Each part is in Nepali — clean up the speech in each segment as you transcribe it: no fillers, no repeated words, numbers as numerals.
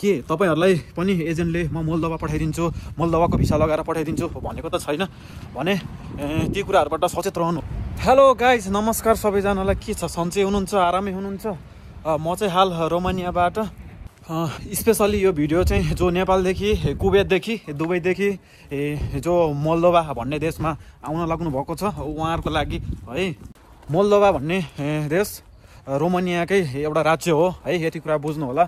के तपाईहरुलाई पनि एजेन्टले म मोल्दोभा पठाइदिन्छु, मोल्दोभाको भिसा लगाएर पठाइदिन्छु भनेको त छैन भने ती कुराहरुबाट सचेत रहनु। हेलो गाइज, नमस्कार सबैजनालाई। के छ, सन्चै हुनुहुन्छ, आरामै हुनुहुन्छ? म चाहिँ हाल रोमानियाबाट स्पेशली यो भिडियो चाहिँ जो नेपालदेखि, कुवेतदेखि, दुबईदेखि जो मोल्दोभा भन्ने देशमा आउन लाग्नु भएको छ उहाँहरुको लागि है। मोल्दोभा भन्ने देश रोमानियाकै एउटा राज्य हो है, यति कुरा बुझ्नु होला।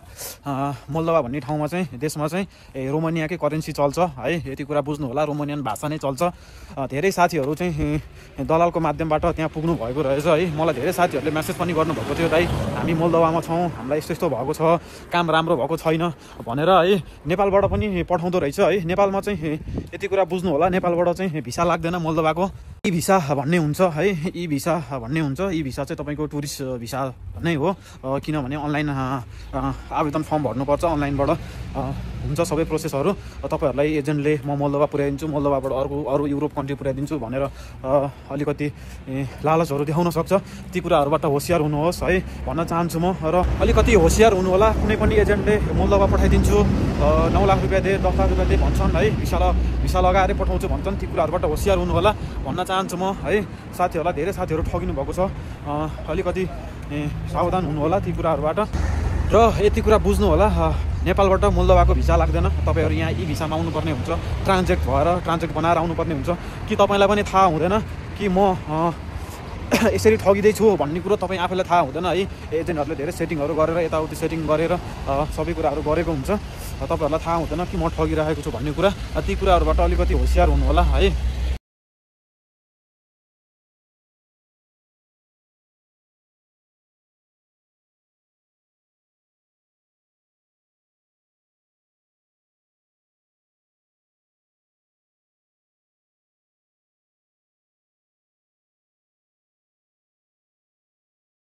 मोल्दोभा भन्ने ठाउँमा चाहिँ देशमा चाहिँ रोमानियाकै करेन्सी चल्छ है, यति कुरा बुझ्नु होला। रोमानियन भाषा नै चल्छ। धेरै साथीहरू चाहिँ दलालको माध्यमबाट त्यहाँ पुग्नु भएको रहेछ है। मलाई धेरै साथीहरूले मेसेज पनि गर्नुभएको थियो, दाइ हामी मोल्दोभामा छौँ, हामीलाई यस्तो यस्तो भएको छ, काम राम्रो भएको छैन भनेर है। नेपालबाट पनि पठाउँदो रहेछ है। नेपालमा चाहिँ यति कुरा बुझ्नु होला, नेपालबाट चाहिँ भिसा लाग्दैन मोल्दोभाको। ई भिसा भन्ने हुन्छ है, ई भिसा भन्ने हुन्छ। ई भिसा चाहिँ तपाईँको टुरिस्ट भिसा नै हो, किनभने अनलाइन आवेदन फर्म भर्नुपर्छ, अनलाइनबाट हुन्छ सबै प्रोसेसहरू। तपाईँहरूलाई एजेन्टले म मोल्दोभा पुर्याइदिन्छु, मोल्दोभाबाट अरू युरोप कन्ट्री पुर्याइदिन्छु भनेर अलिकति लालचहरू देखाउन सक्छ। ती कुराहरूबाट होसियार हुनुहोस् है भन्न चाहन्छु म। र अलिकति होसियार हुनु होला। कुनै पनि एजेन्टले मोल्दोभा पठाइदिन्छु, 9 लाख रुपियाँ दे, 10 लाख रुपियाँ दे भन्छन् है, भिसा लगाएरै पठाउँछु भन्छन्। ती कुराहरूबाट होसियार हुनु होला भन्न चाहन्छु म है। साथीहरूलाई धेरै साथीहरू ठगिनु भएको छ, अलिकति सावधान हुनु होला ती कुराहरूबाट। र यति कुरा बुझ्नु होला, नेपालबाट मोल्दोभाको भिसा लाग्दैन। तपाईँहरू यहाँ ई भिसामा आउनुपर्ने हुन्छ, ट्रान्जेक्ट बनाएर आउनुपर्ने हुन्छ। कि तपाईँलाई पनि थाहा हुँदैन कि म यसरी ठगिँदैछु भन्ने कुरो तपाईँ आफैलाई थाहा हुँदैन है। एजेन्टहरूले धेरै सेटिङहरू गरेर यताउति सेटिङ गरेर सबै कुराहरू गरेको हुन्छ। तपाईँहरूलाई थाहा हुँदैन कि म ठगिरहेको छु भन्ने कुरा। ती कुराहरूबाट अलिकति होसियार हुनु होला है।